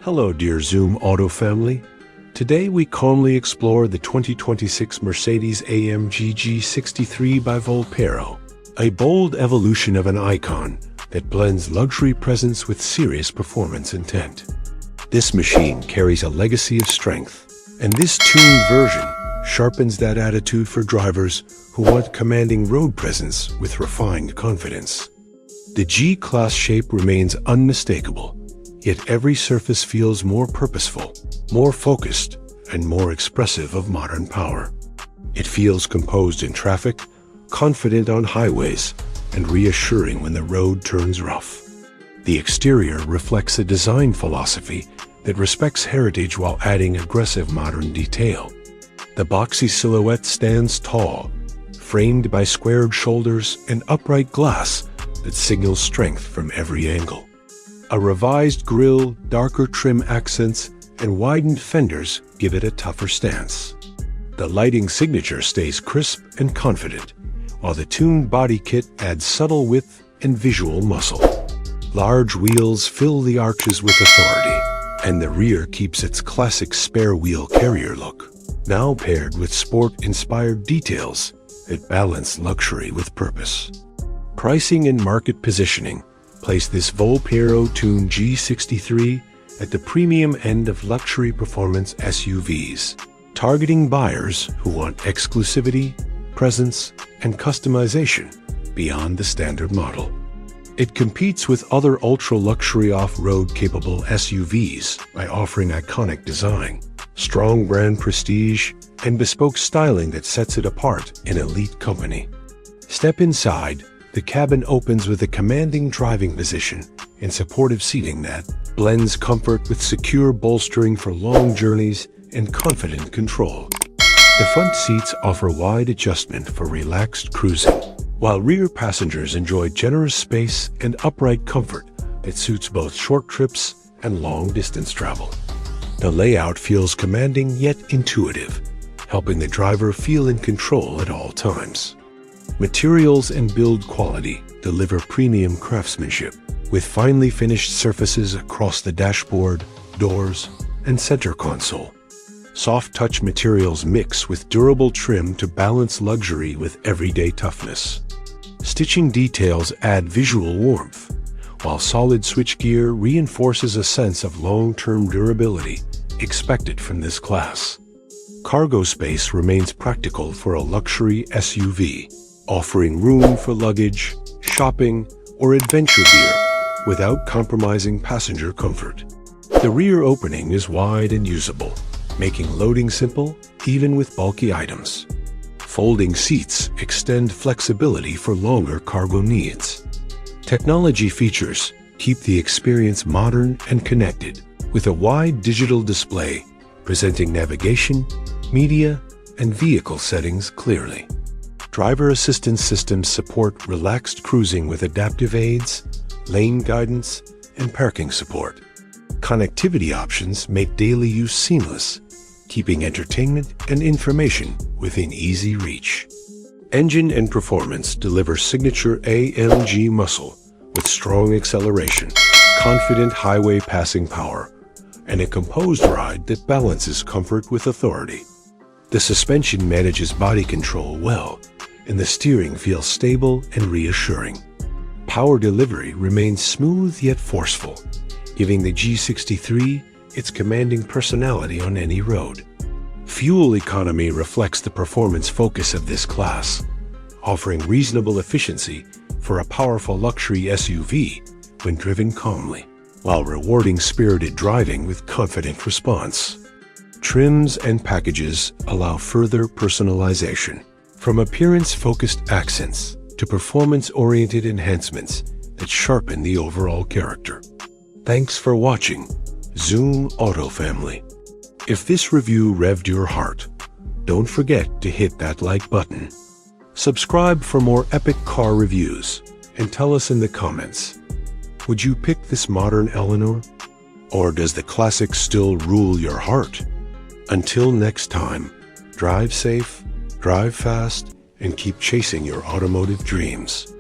Hello dear Zoom Auto family. Today we calmly explore the 2026 Mercedes-AMG G63 by Volpero, a bold evolution of an icon that blends luxury presence with serious performance intent. This machine carries a legacy of strength, and this tuned version sharpens that attitude for drivers who want commanding road presence with refined confidence. The G-Class shape remains unmistakable, yet every surface feels more purposeful, more focused, and more expressive of modern power. It feels composed in traffic, confident on highways, and reassuring when the road turns rough. The exterior reflects a design philosophy that respects heritage while adding aggressive modern detail. The boxy silhouette stands tall, framed by squared shoulders and upright glass that signals strength from every angle. A revised grille, darker trim accents, and widened fenders give it a tougher stance. The lighting signature stays crisp and confident, while the tuned body kit adds subtle width and visual muscle. Large wheels fill the arches with authority, and the rear keeps its classic spare wheel carrier look, now paired with sport-inspired details that balance luxury with purpose. Pricing and market positioning place this Volpero-tuned G63 at the premium end of luxury performance SUVs, targeting buyers who want exclusivity, presence, and customization beyond the standard model. It competes with other ultra-luxury off-road capable SUVs by offering iconic design, strong brand prestige, and bespoke styling that sets it apart in elite company. Step inside. The cabin opens with a commanding driving position and supportive seating that blends comfort with secure bolstering for long journeys and confident control. The front seats offer wide adjustment for relaxed cruising, while rear passengers enjoy generous space and upright comfort that suits both short trips and long-distance travel. The layout feels commanding yet intuitive, helping the driver feel in control at all times. Materials and build quality deliver premium craftsmanship, with finely finished surfaces across the dashboard, doors, and center console. Soft-touch materials mix with durable trim to balance luxury with everyday toughness. Stitching details add visual warmth, while solid switchgear reinforces a sense of long-term durability expected from this class. Cargo space remains practical for a luxury SUV, offering room for luggage, shopping, or adventure gear without compromising passenger comfort. The rear opening is wide and usable, making loading simple even with bulky items. Folding seats extend flexibility for longer cargo needs. Technology features keep the experience modern and connected, with a wide digital display presenting navigation, media, and vehicle settings clearly. Driver assistance systems support relaxed cruising with adaptive aids, lane guidance, and parking support. Connectivity options make daily use seamless, keeping entertainment and information within easy reach. Engine and performance deliver signature AMG muscle with strong acceleration, confident highway passing power, and a composed ride that balances comfort with authority. The suspension manages body control well, and the steering feels stable and reassuring. Power delivery remains smooth yet forceful, giving the G63 its commanding personality on any road. Fuel economy reflects the performance focus of this class, offering reasonable efficiency for a powerful luxury SUV when driven calmly, while rewarding spirited driving with confident response. Trims and packages allow further personalization, from appearance-focused accents to performance-oriented enhancements that sharpen the overall character. Thanks for watching, Zoom Auto family. If this review revved your heart, don't forget to hit that like button. Subscribe for more epic car reviews, and tell us in the comments, would you pick this modern Eleanor? Or does the classic still rule your heart? Until next time, drive safe, drive fast, and keep chasing your automotive dreams.